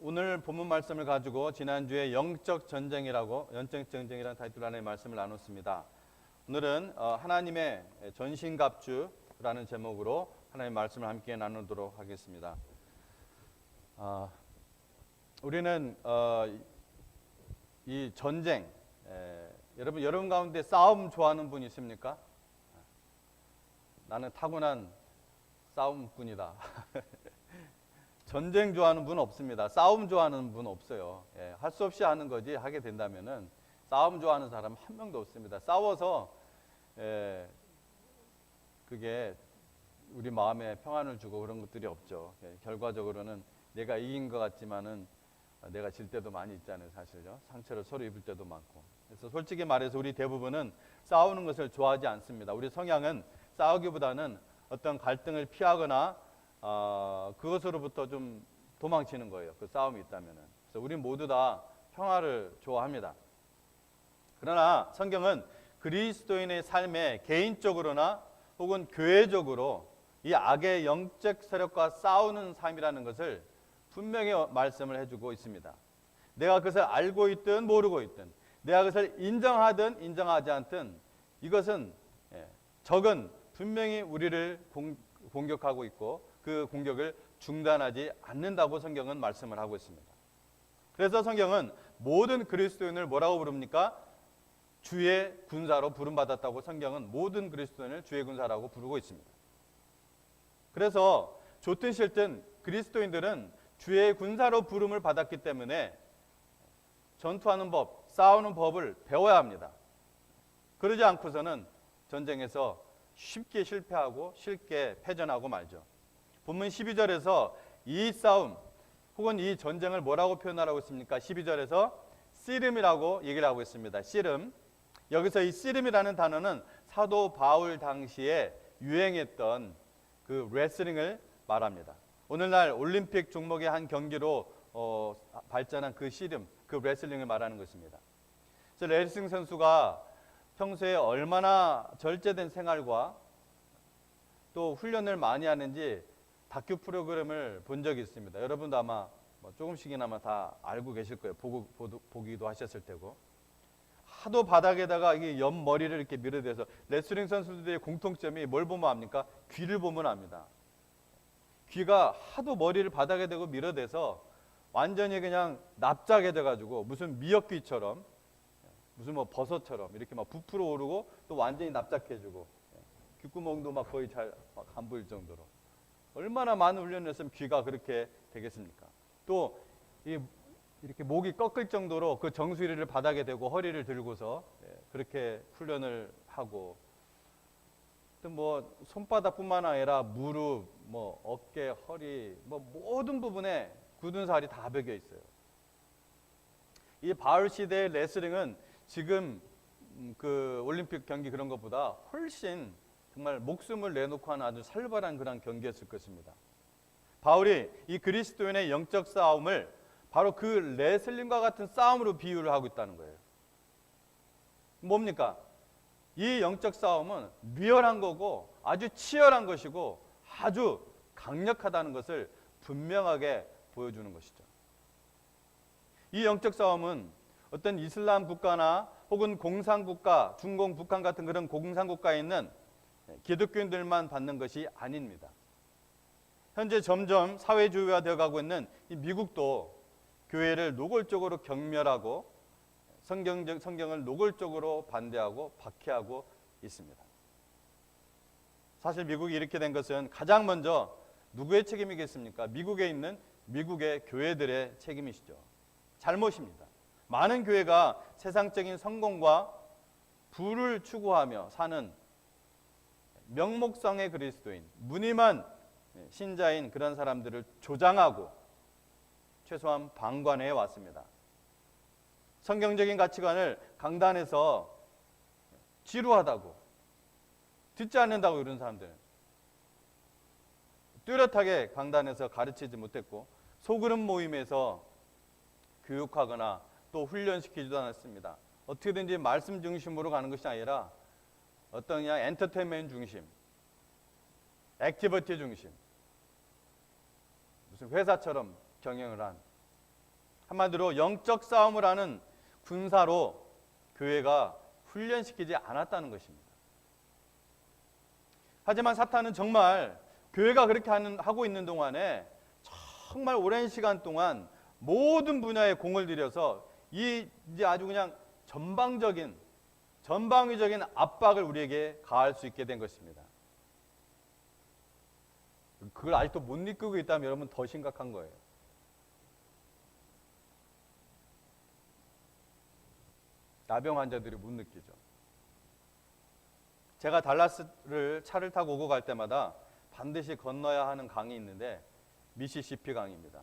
오늘 본문 말씀을 가지고 지난주에 영적 전쟁이라는 타이틀 안에 말씀을 나눴습니다. 오늘은 하나님의 전신갑주라는 제목으로 하나님의 말씀을 함께 나누도록 하겠습니다. 우리는 이 전쟁, 여러분 가운데 싸움 좋아하는 분 있습니까? 나는 타고난 싸움꾼이다. 전쟁 좋아하는 분 없습니다. 싸움 좋아하는 분 없어요. 할 수 없이 하는 거지 하게 된다면은 싸움 좋아하는 사람 한 명도 없습니다. 싸워서 그게 우리 마음에 평안을 주고 그런 것들이 없죠. 결과적으로는 내가 이긴 것 같지만은 내가 질 때도 많이 있잖아요, 사실요. 상처를 서로 입을 때도 많고. 그래서 솔직히 말해서 우리 대부분은 싸우는 것을 좋아하지 않습니다. 우리 성향은 싸우기보다는 어떤 갈등을 피하거나 그것으로부터 좀 도망치는 거예요. 그 싸움이 있다면은. 그래서 우리 모두 다 평화를 좋아합니다. 그러나 성경은 그리스도인의 삶에 개인적으로나 혹은 교회적으로 이 악의 영적 세력과 싸우는 삶이라는 것을 분명히 말씀을 해주고 있습니다. 내가 그것을 알고 있든 모르고 있든, 내가 그것을 인정하든 인정하지 않든, 이것은 적은 분명히 우리를 공격하고 있고 그 공격을 중단하지 않는다고 성경은 말씀을 하고 있습니다. 그래서 성경은 모든 그리스도인을 뭐라고 부릅니까? 주의 군사로 부름받았다고 성경은 모든 그리스도인을 주의 군사라고 부르고 있습니다. 그래서 좋든 싫든 그리스도인들은 주의 군사로 부름을 받았기 때문에 전투하는 법, 싸우는 법을 배워야 합니다. 그러지 않고서는 전쟁에서 쉽게 실패하고 쉽게 패전하고 말죠. 본문 12절에서 이 싸움 혹은 이 전쟁을 뭐라고 표현하라고 했습니까? 12절에서 씨름이라고 얘기를 하고 있습니다. 씨름. 여기서 이 씨름이라는 단어는 사도 바울 당시에 유행했던 그 레슬링을 말합니다. 오늘날 올림픽 종목의 한 경기로 발전한 그 씨름, 그 레슬링을 말하는 것입니다. 그래서 레슬링 선수가 평소에 얼마나 절제된 생활과 또 훈련을 많이 하는지 다큐 프로그램을 본 적이 있습니다. 여러분도 아마 조금씩이나마 다 알고 계실 거예요. 보기도 하셨을 테고. 하도 바닥에다가 이게 옆머리를 이렇게 밀어대서 레슬링 선수들의 공통점이 뭘 보면 압니까? 귀를 보면 압니다. 귀가 하도 머리를 바닥에 대고 밀어대서 완전히 그냥 납작해져가지고 무슨 미역귀처럼 무슨 버섯처럼 이렇게 막 부풀어 오르고 또 완전히 납작해지고 귓구멍도 막 거의 잘 안 보일 정도로 얼마나 많은 훈련을 했으면 귀가 그렇게 되겠습니까? 또 이렇게 목이 꺾일 정도로 그 정수리를 바닥에 대고 허리를 들고서 그렇게 훈련을 하고 또 손바닥뿐만 아니라 무릎, 어깨, 허리 모든 부분에 굳은 살이 다 배겨 있어요. 이 바울 시대의 레슬링은 지금 그 올림픽 경기 그런 것보다 훨씬 정말 목숨을 내놓고 하는 아주 살벌한 그런 경기였을 것입니다. 바울이 이 그리스도인의 영적 싸움을 바로 그 레슬링과 같은 싸움으로 비유를 하고 있다는 거예요. 뭡니까? 이 영적 싸움은 리얼한 거고 아주 치열한 것이고 아주 강력하다는 것을 분명하게 보여주는 것이죠. 이 영적 싸움은 어떤 이슬람 국가나 혹은 공산국가, 중공, 북한 같은 그런 공산국가에 있는 기독교인들만 받는 것이 아닙니다. 현재 점점 사회주의화 되어가고 있는 이 미국도 교회를 노골적으로 경멸하고 성경을 노골적으로 반대하고 박해하고 있습니다. 사실 미국이 이렇게 된 것은 가장 먼저 누구의 책임이겠습니까? 미국에 있는 미국의 교회들의 책임이시죠. 잘못입니다. 많은 교회가 세상적인 성공과 부를 추구하며 사는 명목상의 그리스도인, 무늬만 신자인 그런 사람들을 조장하고 최소한 방관해 왔습니다. 성경적인 가치관을 강단에서 지루하다고 듣지 않는다고 이런 사람들은 뚜렷하게 강단에서 가르치지 못했고 소그룹 모임에서 교육하거나 또 훈련시키지도 않았습니다. 어떻게든지 말씀 중심으로 가는 것이 아니라 어떤 그냥 엔터테인먼트 중심, 액티비티 중심, 무슨 회사처럼 경영을 한 한마디로 영적 싸움을 하는 군사로 교회가 훈련시키지 않았다는 것입니다. 하지만 사탄은 정말 교회가 그렇게 하고 있는 동안에 정말 오랜 시간 동안 모든 분야에 공을 들여서 이제 아주 그냥 전방위적인 압박을 우리에게 가할 수 있게 된 것입니다. 그걸 아직도 못 느끼고 있다면 여러분 더 심각한 거예요. 나병 환자들이 못 느끼죠. 제가 달라스를 차를 타고 오고 갈 때마다 반드시 건너야 하는 강이 있는데 미시시피 강입니다.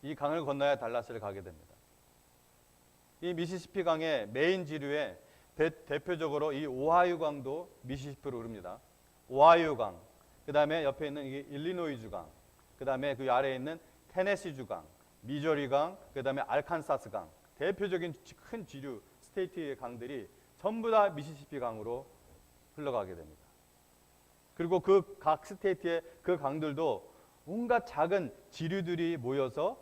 이 강을 건너야 달라스를 가게 됩니다. 이 미시시피 강의 메인 지류에 대표적으로 이 오하이오 강도 미시시피로 흐릅니다. 오하이오 강, 그 다음에 옆에 있는 이게 일리노이주 강, 그 다음에 그 아래에 있는 테네시주 강, 미저리 강, 그 다음에 알칸사스 강, 대표적인 큰 지류 스테이트의 강들이 전부 다 미시시피 강으로 흘러가게 됩니다. 그리고 그 각 스테이트의 그 강들도 온갖 작은 지류들이 모여서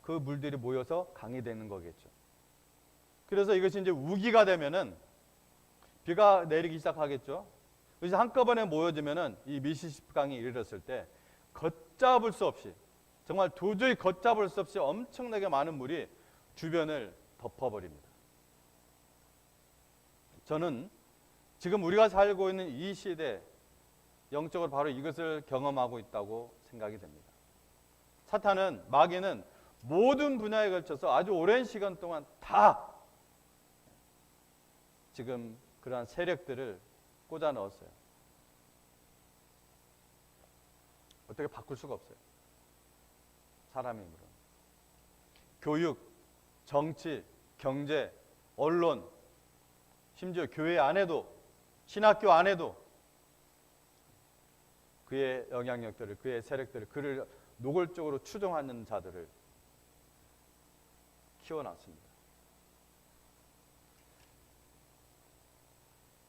그 물들이 모여서 강이 되는 거겠죠. 그래서 이것이 이제 우기가 되면은 비가 내리기 시작하겠죠. 그래서 한꺼번에 모여지면은 이 미시시피 강이 이르렀을 때 걷잡을 수 없이, 정말 도저히 걷잡을 수 없이 엄청나게 많은 물이 주변을 덮어버립니다. 저는 지금 우리가 살고 있는 이 시대 영적으로 바로 이것을 경험하고 있다고 생각이 됩니다. 사탄은, 마귀는 모든 분야에 걸쳐서 아주 오랜 시간 동안 다 지금 그러한 세력들을 꽂아 넣었어요. 어떻게 바꿀 수가 없어요. 사람의 힘으로. 교육, 정치, 경제, 언론, 심지어 교회 안에도, 신학교 안에도 그의 영향력들을, 그의 세력들을, 그를 노골적으로 추종하는 자들을 키워놨습니다.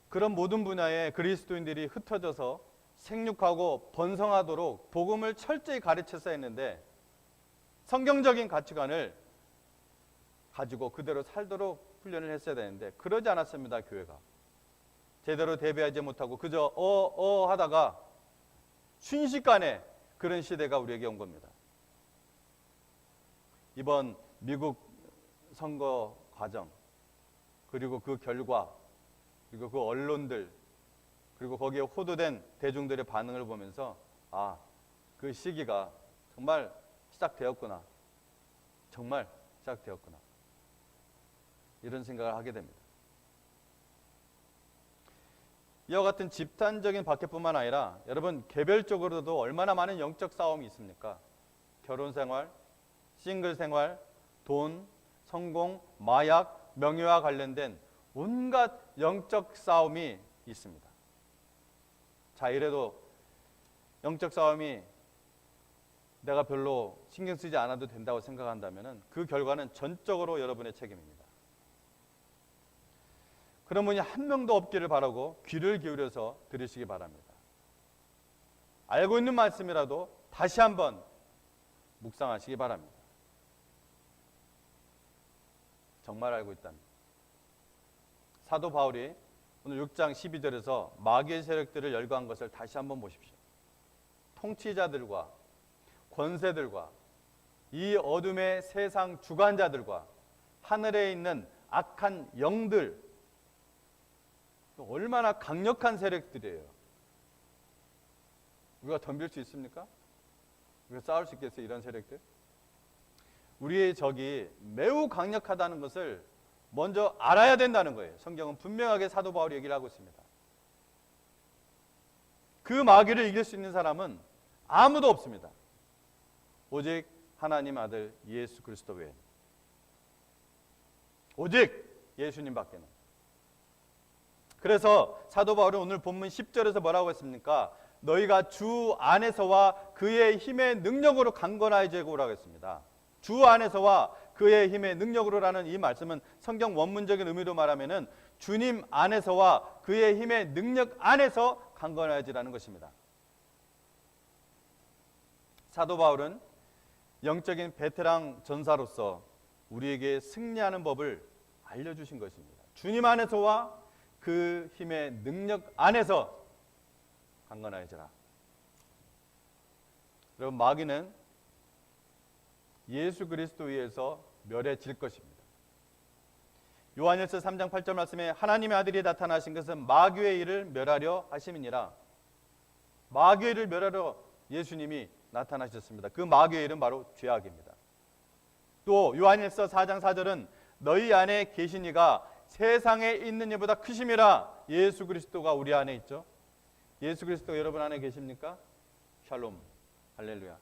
그런 모든 분야에 그리스도인들이 흩어져서 생육하고 번성하도록 복음을 철저히 가르쳤어야 했는데, 성경적인 가치관을 가지고 그대로 살도록 훈련을 했어야 되는데 그러지 않았습니다. 교회가 제대로 대비하지 못하고 그저 하다가 순식간에 그런 시대가 우리에게 온 겁니다. 이번 미국 선거 과정, 그리고 그 결과, 그리고 그 언론들, 그리고 거기에 호도된 대중들의 반응을 보면서 그 시기가 정말 시작되었구나. 정말 시작되었구나. 이런 생각을 하게 됩니다. 이와 같은 집단적인 박해뿐만 아니라 여러분 개별적으로도 얼마나 많은 영적 싸움이 있습니까? 결혼 생활, 싱글 생활, 돈, 성공, 마약, 명예와 관련된 온갖 영적 싸움이 있습니다. 자, 이래도 영적 싸움이 내가 별로 신경 쓰지 않아도 된다고 생각한다면 그 결과는 전적으로 여러분의 책임입니다. 그런 분이 한 명도 없기를 바라고 귀를 기울여서 들으시기 바랍니다. 알고 있는 말씀이라도 다시 한번 묵상하시기 바랍니다. 정말 알고 있다면. 사도 바울이 오늘 6장 12절에서 마귀의 세력들을 열거한 것을 다시 한번 보십시오. 통치자들과 권세들과 이 어둠의 세상 주관자들과 하늘에 있는 악한 영들, 얼마나 강력한 세력들이에요. 우리가 덤빌 수 있습니까? 우리가 싸울 수 있겠어요? 이런 세력들? 우리의 적이 매우 강력하다는 것을 먼저 알아야 된다는 거예요. 성경은 분명하게 사도 바울이 얘기를 하고 있습니다. 그 마귀를 이길 수 있는 사람은 아무도 없습니다. 오직 하나님 아들 예수 그리스도 외에. 오직 예수님밖에는. 그래서 사도 바울은 오늘 본문 10절에서 뭐라고 했습니까? 너희가 주 안에서와 그의 힘의 능력으로 강건해지고 오라고 했습니다. 주 안에서와 그의 힘의 능력으로라는 이 말씀은 성경 원문적인 의미로 말하면은 주님 안에서와 그의 힘의 능력 안에서 강건해지라는 것입니다. 사도 바울은 영적인 베테랑 전사로서 우리에게 승리하는 법을 알려주신 것입니다. 주님 안에서와 그 힘의 능력 안에서 강건하여져라. 여러분, 마귀는 예수 그리스도 위에서 멸해질 것입니다. 요한일서 3장 8절 말씀에 하나님의 아들이 나타나신 것은 마귀의 일을 멸하려 하심이니라. 마귀의 일을 멸하려 예수님이 나타나셨습니다. 그 마귀의 일은 바로 죄악입니다. 또 요한일서 4장 4절은 너희 안에 계신 이가 세상에 있는 이보다 크심이라. 예수 그리스도가 우리 안에 있죠. 예수 그리스도 여러분 안에 계십니까? 샬롬, 할렐루야.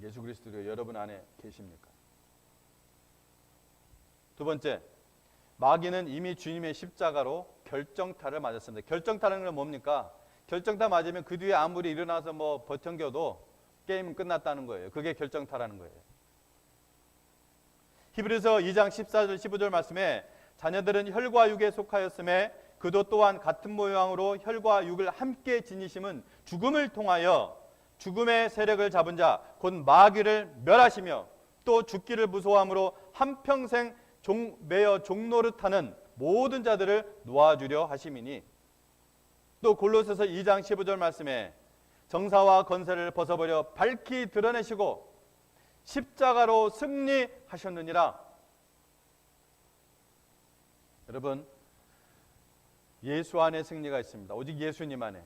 예수 그리스도가 여러분 안에 계십니까? 두 번째, 마귀는 이미 주님의 십자가로 결정타를 맞았습니다. 결정타는 건 뭡니까? 결정타 맞으면 그 뒤에 아무리 일어나서 뭐 버텨겨도 게임은 끝났다는 거예요. 그게 결정타라는 거예요. 히브리서 2장 14절 15절 말씀에 자녀들은 혈과 육에 속하였음에 그도 또한 같은 모양으로 혈과 육을 함께 지니심은 죽음을 통하여 죽음의 세력을 잡은 자 곧 마귀를 멸하시며 또 죽기를 무서워함으로 한평생 매여 종노릇하는 모든 자들을 놓아주려 하심이니. 또 골로새서 2장 15절 말씀에 정사와 건세를 벗어버려 밝히 드러내시고 십자가로 승리하셨느니라. 여러분, 예수 안에 승리가 있습니다. 오직 예수님 안에.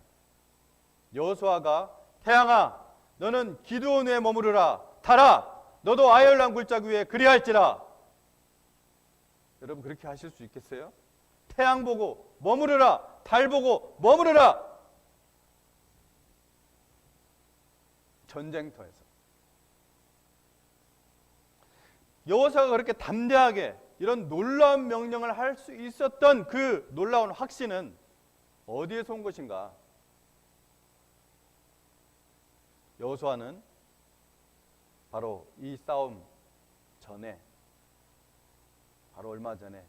여호수아가 태양아 너는 기드온 위에 머무르라. 달아 너도 아열란 굴짝 위에 그리할지라. 여러분, 그렇게 하실 수 있겠어요? 태양 보고 머무르라. 달 보고 머무르라. 전쟁터에서 여호수아가 그렇게 담대하게 이런 놀라운 명령을 할 수 있었던 그 놀라운 확신은 어디에서 온 것인가? 여호수아는 바로 이 싸움 전에, 바로 얼마 전에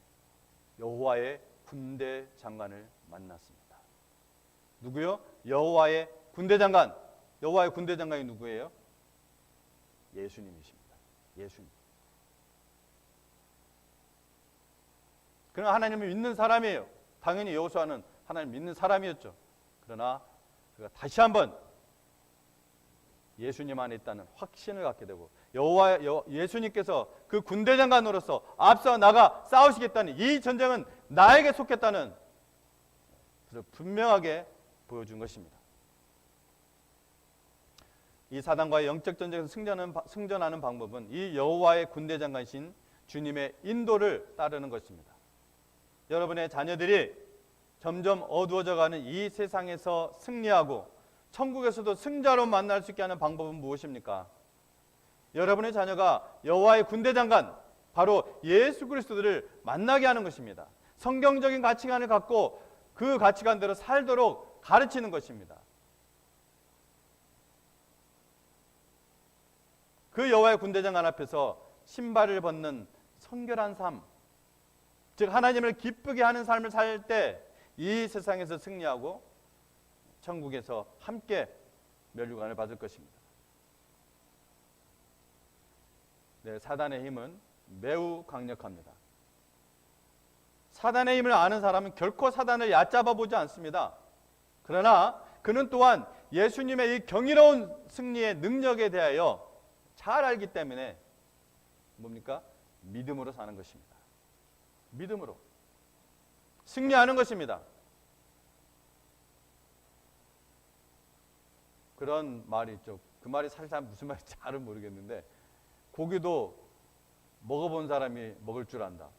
여호와의 군대 장관을 만났습니다. 누구요? 여호와의 군대 장관. 여호와의 군대 장관이 누구예요? 예수님이십니다. 예수님. 그러나 하나님을 믿는 사람이에요. 당연히 여호수아는 하나님 믿는 사람이었죠. 그러나 그가 다시 한번 예수님 안에 있다는 확신을 갖게 되고 예수님께서 그 군대 장관으로서 앞서 나가 싸우시겠다는, 이 전쟁은 나에게 속했다는 것을 분명하게 보여준 것입니다. 이 사단과의 영적 전쟁에서 승전하는 방법은 이 여호와의 군대 장관이신 주님의 인도를 따르는 것입니다. 여러분의 자녀들이 점점 어두워져가는 이 세상에서 승리하고 천국에서도 승자로 만날 수 있게 하는 방법은 무엇입니까? 여러분의 자녀가 여호와의 군대 장관, 바로 예수 그리스도를 만나게 하는 것입니다. 성경적인 가치관을 갖고 그 가치관대로 살도록 가르치는 것입니다. 그 여호와의 군대 장관 앞에서 신발을 벗는 성결한 삶, 즉 하나님을 기쁘게 하는 삶을 살 때 이 세상에서 승리하고 천국에서 함께 면류관을 받을 것입니다. 네, 사단의 힘은 매우 강력합니다. 사단의 힘을 아는 사람은 결코 사단을 얕잡아 보지 않습니다. 그러나 그는 또한 예수님의 이 경이로운 승리의 능력에 대하여 잘 알기 때문에 뭡니까? 믿음으로 사는 것입니다. 믿음으로 승리하는 것입니다. 그런 말이 있죠. 그 말이 사실 무슨 말인지 잘은 모르겠는데, 고기도 먹어본 사람이 먹을 줄 안다.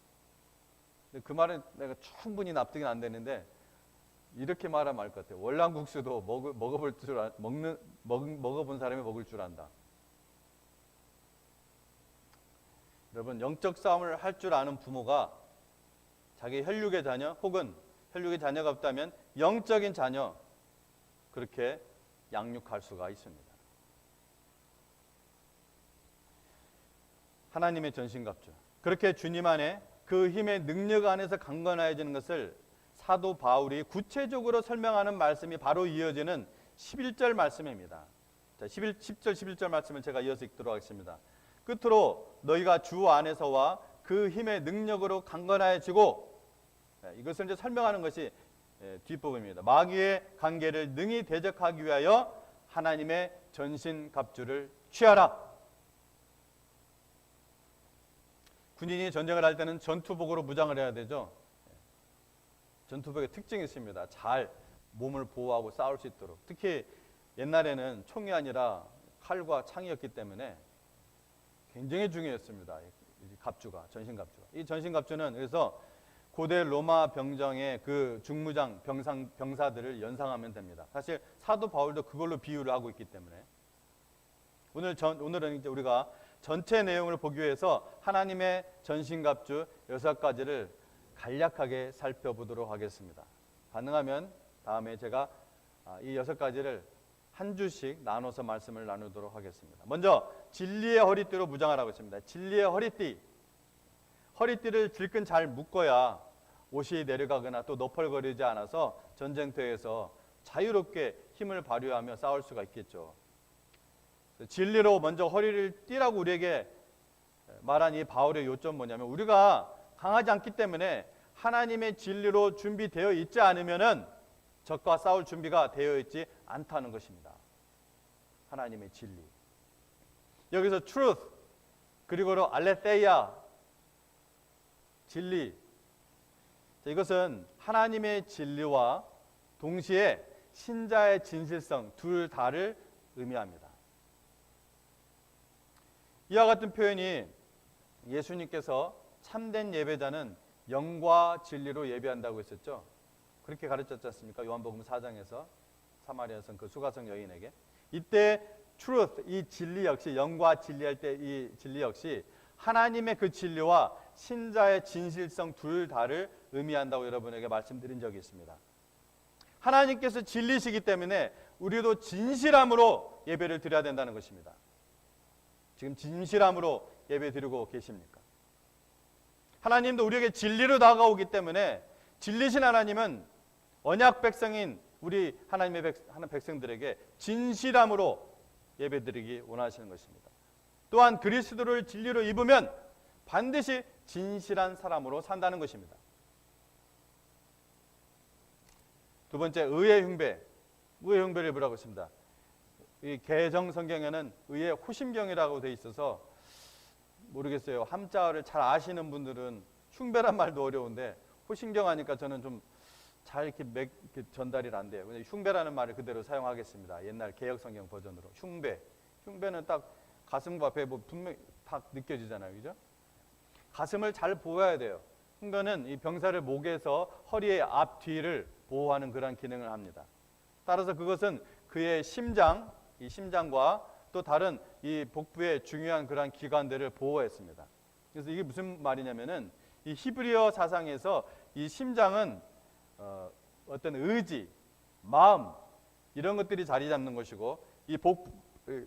근데 그 말은 내가 충분히 납득이 안 되는데, 이렇게 말하면 알 것 같아요. 월남국수도 먹어본 사람이 먹을 줄 안다. 여러분, 영적 싸움을 할 줄 아는 부모가 자기 혈육의 자녀 혹은 혈육의 자녀가 없다면 영적인 자녀, 그렇게 양육할 수가 있습니다. 하나님의 전신갑주, 그렇게 주님 안에 그 힘의 능력 안에서 강건해지는 것을 사도 바울이 구체적으로 설명하는 말씀이 바로 이어지는 11절 말씀입니다. 자, 10절 11절 말씀을 제가 이어서 읽도록 하겠습니다. 끝으로 너희가 주 안에서와 그 힘의 능력으로 강건해지고, 이것을 이제 설명하는 것이 뒷부분입니다. 마귀의 관계를 능히 대적하기 위하여 하나님의 전신갑주를 취하라. 군인이 전쟁을 할 때는 전투복으로 무장을 해야 되죠. 전투복의 특징이 있습니다. 잘 몸을 보호하고 싸울 수 있도록. 특히 옛날에는 총이 아니라 칼과 창이었기 때문에 굉장히 중요했습니다. 이 갑주가, 전신갑주가. 이 전신갑주는 그래서 고대 로마 병정의 그 중무장 병사들을 연상하면 됩니다. 사실 사도 바울도 그걸로 비유를 하고 있기 때문에 오늘은 이제 우리가 전체 내용을 보기 위해서 하나님의 전신갑주 6가지를 간략하게 살펴보도록 하겠습니다. 가능하면 다음에 제가 이 6가지를 한 주씩 나눠서 말씀을 나누도록 하겠습니다. 먼저 진리의 허리띠로 무장하라고 했습니다. 진리의 허리띠. 허리띠를 질끈 잘 묶어야 옷이 내려가거나 또 너펄거리지 않아서 전쟁터에서 자유롭게 힘을 발휘하며 싸울 수가 있겠죠. 진리로 먼저 허리를 띠라고 우리에게 말한 이 바울의 요점 뭐냐면, 우리가 강하지 않기 때문에 하나님의 진리로 준비되어 있지 않으면은 적과 싸울 준비가 되어 있지 않다는 것입니다. 하나님의 진리. 여기서 truth, 그리고로 알레테이아, 진리. 이것은 하나님의 진리와 동시에 신자의 진실성 둘 다를 의미합니다. 이와 같은 표현이 예수님께서 참된 예배자는 영과 진리로 예배한다고 했었죠. 그렇게 가르쳤지 않습니까? 요한복음 4장에서 사마리아성 그 수가성 여인에게. 이때 truth, 이 진리 역시, 영과 진리할 때 이 진리 역시 하나님의 그 진리와 신자의 진실성 둘 다를 의미한다고 여러분에게 말씀드린 적이 있습니다. 하나님께서 진리시기 때문에 우리도 진실함으로 예배를 드려야 된다는 것입니다. 지금 진실함으로 예배 드리고 계십니까? 하나님도 우리에게 진리로 다가오기 때문에 진리신 하나님은 언약 백성인 우리 하나님의 백성들에게 진실함으로 예배 드리기 원하시는 것입니다. 또한 그리스도를 진리로 입으면 반드시 진실한 사람으로 산다는 것입니다. 두 번째, 의의 흉배. 의의 흉배를 입으라고 했습니다. 이 개정 성경에는 의의 호심경이라고 되어 있어서 모르겠어요. 함자어를 잘 아시는 분들은 흉배란 말도 어려운데 호심경 하니까 저는 좀 잘 이렇게 전달이 안 돼요. 근데 흉배라는 말을 그대로 사용하겠습니다. 옛날 개역 성경 버전으로 흉배. 흉배는 딱 가슴과 배 분명히 딱 느껴지잖아요, 그죠? 가슴을 잘 보호해야 돼요. 흉배는 이 병사를 목에서 허리의 앞 뒤를 보호하는 그런 기능을 합니다. 따라서 그것은 그의 심장, 이 심장과 또 다른 이 복부의 중요한 그러한 기관들을 보호했습니다. 그래서 이게 무슨 말이냐면은 이 히브리어 사상에서 이 심장은 어떤 의지, 마음 이런 것들이 자리 잡는 것이고, 이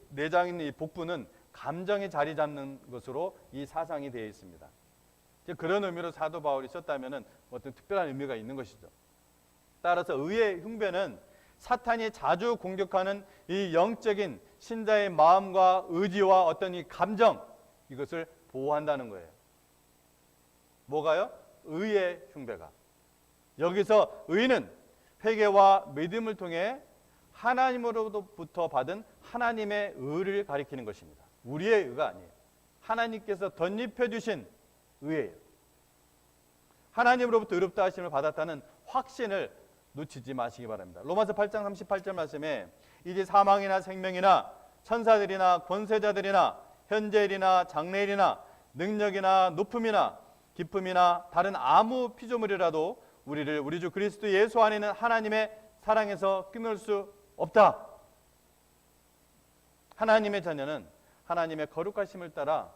내장인 이 복부는 감정이 자리 잡는 것으로 이 사상이 되어 있습니다. 그런 의미로 사도 바울이 썼다면은 어떤 특별한 의미가 있는 것이죠. 따라서 의의 흉배는 사탄이 자주 공격하는 이 영적인 신자의 마음과 의지와 어떤 이 감정, 이것을 보호한다는 거예요. 뭐가요? 의의 흉배가. 여기서 의는 회개와 믿음을 통해 하나님으로부터 받은 하나님의 의를 가리키는 것입니다. 우리의 의가 아니에요. 하나님께서 덧입혀 주신 의예요. 하나님으로부터 의롭다 하심을 받았다는 확신을 놓치지 마시기 바랍니다. 로마서 8장 38절 말씀에 이제 사망이나 생명이나 천사들이나 권세자들이나 현재일이나 장래일이나 능력이나 높음이나 기쁨이나 다른 아무 피조물이라도 우리를 우리 주 그리스도 예수 안에 있는 하나님의 사랑에서 끊을 수 없다. 하나님의 자녀는 하나님의 거룩하심을 따라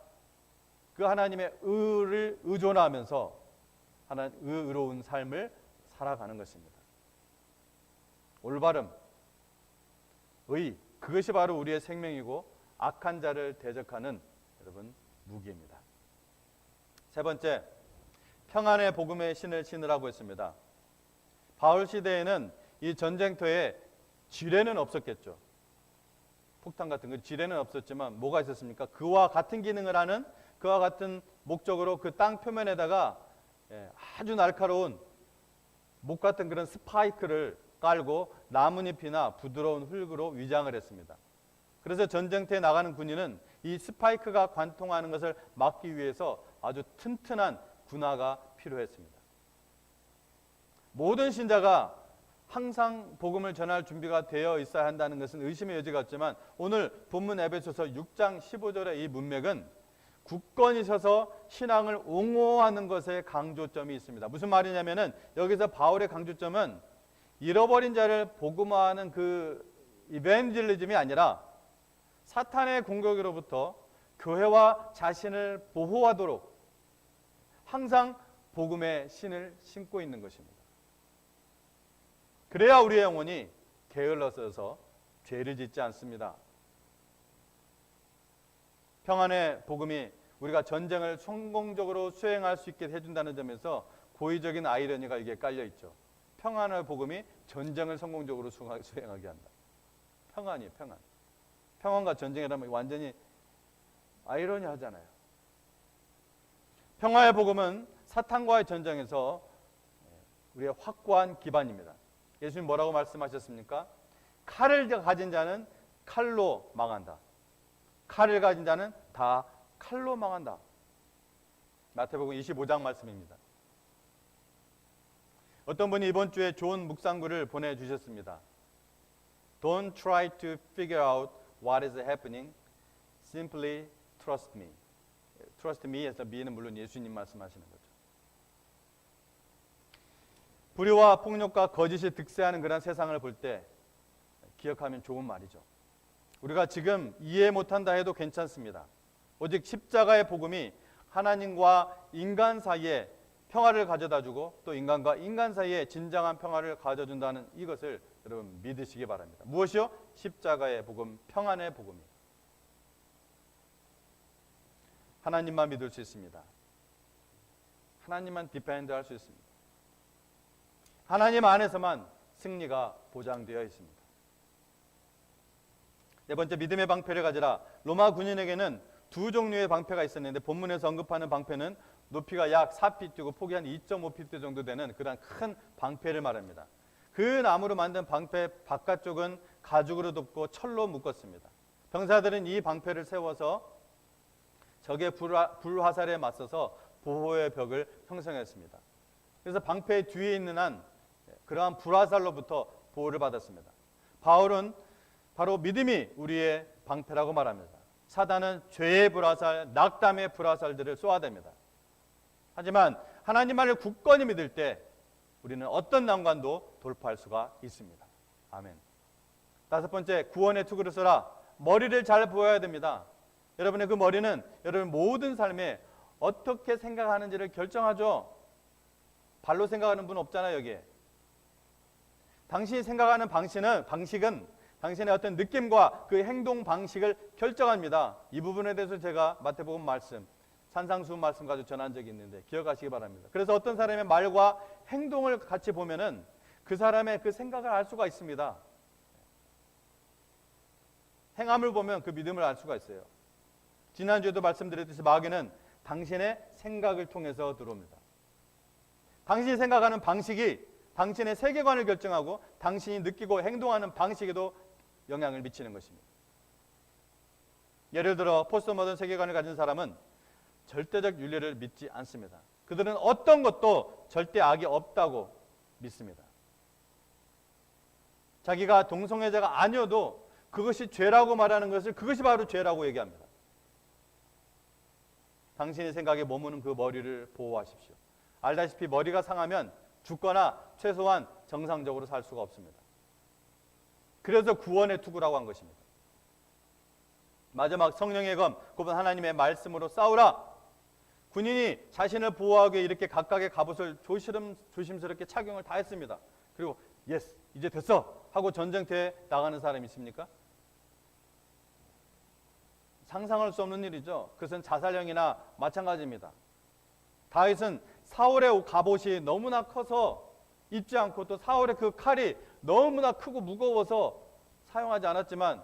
그 하나님의 의를 의존하면서 의로운 삶을 살아가는 것입니다. 올바름, 의, 그것이 바로 우리의 생명이고 악한 자를 대적하는 여러분 무기입니다. 세 번째, 평안의 복음의 신을 신으라고 했습니다. 바울 시대에는 이 전쟁터에 지뢰는 없었겠죠. 폭탄 같은 거, 지뢰는 없었지만 뭐가 있었습니까? 그와 같은 기능을 하는, 그와 같은 목적으로 그 땅 표면에다가 아주 날카로운 목 같은 그런 스파이크를 깔고 나뭇잎이나 부드러운 흙으로 위장을 했습니다. 그래서 전쟁터에 나가는 군인은 이 스파이크가 관통하는 것을 막기 위해서 아주 튼튼한 군화가 필요했습니다. 모든 신자가 항상 복음을 전할 준비가 되어 있어야 한다는 것은 의심의 여지가 없지만, 오늘 본문 에베소서 6장 15절의 이 문맥은 굳건히 서서 신앙을 옹호하는 것에 강조점이 있습니다. 무슨 말이냐면은, 여기서 바울의 강조점은 잃어버린 자를 복음화하는 그 이벤젤리즘이 아니라 사탄의 공격으로부터 교회와 자신을 보호하도록 항상 복음의 신을 신고 있는 것입니다. 그래야 우리의 영혼이 게을러서 죄를 짓지 않습니다. 평안의 복음이 우리가 전쟁을 성공적으로 수행할 수 있게 해준다는 점에서 고의적인 아이러니가 이게 깔려 있죠. 평안의 복음이 전쟁을 성공적으로 수행하게 한다. 평안이에요, 평안. 평안과 전쟁이라면 완전히 아이러니하잖아요. 평화의 복음은 사탄과의 전쟁에서 우리의 확고한 기반입니다. 예수님 뭐라고 말씀하셨습니까? 칼을 가진 자는 칼로 망한다. 칼을 가진 자는 다 칼로 망한다. 마태복음 25장 말씀입니다. 어떤 분이 이번 주에 좋은 묵상구를 보내주셨습니다. Don't try to figure out what is happening. Simply trust me. Trust me에서 me는 물론 예수님 말씀하시는 거죠. 불의와 폭력과 거짓이 득세하는 그런 세상을 볼 때 기억하면 좋은 말이죠. 우리가 지금 이해 못한다 해도 괜찮습니다. 오직 십자가의 복음이 하나님과 인간 사이에 평화를 가져다주고 또 인간과 인간 사이에 진정한 평화를 가져준다는 이것을 여러분 믿으시기 바랍니다. 무엇이요? 십자가의 복음, 평안의 복음이에요. 하나님만 믿을 수 있습니다. 하나님만 디펜드할 수 있습니다. 하나님 안에서만 승리가 보장되어 있습니다. 네 번째, 믿음의 방패를 가지라. 로마 군인에게는 두 종류의 방패가 있었는데 본문에서 언급하는 방패는 높이가 약 4피 뛰고 폭이 한 2.5피 정도 되는 그런 큰 방패를 말합니다. 그 나무로 만든 방패 바깥쪽은 가죽으로 덮고 철로 묶었습니다. 병사들은 이 방패를 세워서 적의 불화살에 맞서서 보호의 벽을 형성했습니다. 그래서 방패 뒤에 있는 한 그러한 불화살로부터 보호를 받았습니다. 바울은 바로 믿음이 우리의 방패라고 말합니다. 사단은 죄의 불화살, 낙담의 불화살들을 쏘아댑니다. 하지만 하나님만을 굳건히 믿을 때 우리는 어떤 난관도 돌파할 수가 있습니다. 아멘. 다섯 번째, 구원의 투구를 써라. 머리를 잘 보여야 됩니다. 여러분의 그 머리는 여러분 모든 삶에 어떻게 생각하는지를 결정하죠. 발로 생각하는 분 없잖아요, 여기에. 당신이 생각하는 방식은 당신의 어떤 느낌과 그 행동 방식을 결정합니다. 이 부분에 대해서 제가 마태복음 말씀, 산상수훈 말씀 가지고 전한 적이 있는데 기억하시기 바랍니다. 그래서 어떤 사람의 말과 행동을 같이 보면은 그 사람의 그 생각을 알 수가 있습니다. 행함을 보면 그 믿음을 알 수가 있어요. 지난주에도 말씀드렸듯이 마귀는 당신의 생각을 통해서 들어옵니다. 당신이 생각하는 방식이 당신의 세계관을 결정하고 당신이 느끼고 행동하는 방식에도 영향을 미치는 것입니다. 예를 들어 포스트모던 세계관을 가진 사람은 절대적 윤리를 믿지 않습니다. 그들은 어떤 것도 절대 악이 없다고 믿습니다. 자기가 동성애자가 아니어도 그것이 죄라고 말하는 것을 그것이 바로 죄라고 얘기합니다. 당신의 생각에 머무는 그 머리를 보호하십시오. 알다시피 머리가 상하면 죽거나 최소한 정상적으로 살 수가 없습니다. 그래서 구원의 투구라고 한 것입니다. 마지막, 성령의 검, 곧 하나님의 말씀으로 싸우라. 군인이 자신을 보호하기 위해 이렇게 각각의 갑옷을 조심스럽게 착용을 다 했습니다. 그리고 예스, 이제 됐어 하고 전쟁터에 나가는 사람이 있습니까? 상상할 수 없는 일이죠. 그것은 자살령이나 마찬가지입니다. 다윗은 사울의 갑옷이 너무나 커서 입지 않고 또 사울의 그 칼이 너무나 크고 무거워서 사용하지 않았지만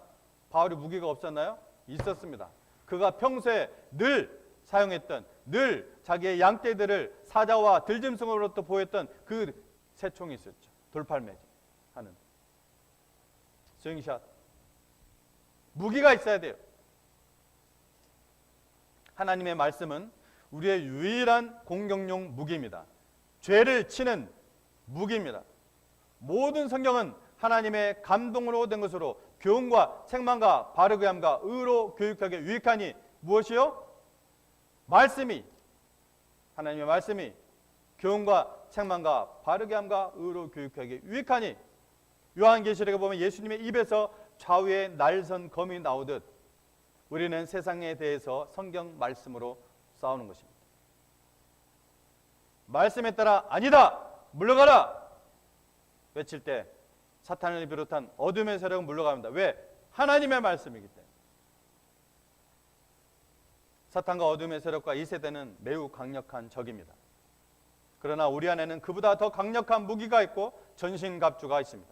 바울이 무기가 없었나요? 있었습니다. 그가 평소에 늘 사용했던, 늘 자기의 양떼들을 사자와 들짐승으로부터 보였던 그 새총이 있었죠. 돌팔매질 하는 스윙샷. 무기가 있어야 돼요. 하나님의 말씀은 우리의 유일한 공격용 무기입니다. 죄를 치는 무기입니다. 모든 성경은 하나님의 감동으로 된 것으로 교훈과 책망과 바르게 함과 의로 교육하게 유익하니 무엇이요? 말씀이, 하나님의 말씀이 교훈과 책망과 바르게 함과 의로 교육하게 유익하니, 요한계시록에 보면 예수님의 입에서 좌우에 날선 검이 나오듯 우리는 세상에 대해서 성경 말씀으로 싸우는 것입니다. 말씀에 따라 아니다, 물러가라 외칠 때 사탄을 비롯한 어둠의 세력은 물러갑니다. 왜? 하나님의 말씀이기 때문에. 사탄과 어둠의 세력과 이 세대는 매우 강력한 적입니다. 그러나 우리 안에는 그보다 더 강력한 무기가 있고 전신갑주가 있습니다.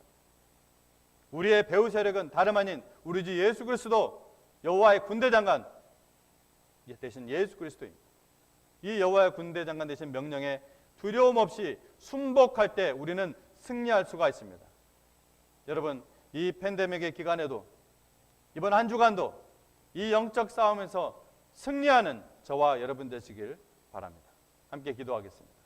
우리의 배후 세력은 다름 아닌 우리 주 예수 그리스도, 여호와의 군대 장관 대신 예수 그리스도입니다. 이 여호와의 군대 장관 되신 명령에 두려움 없이 순복할 때 우리는 승리할 수가 있습니다. 여러분, 이 팬데믹의 기간에도 이번 한 주간도 이 영적 싸움에서 승리하는 저와 여러분 되시길 바랍니다. 함께 기도하겠습니다.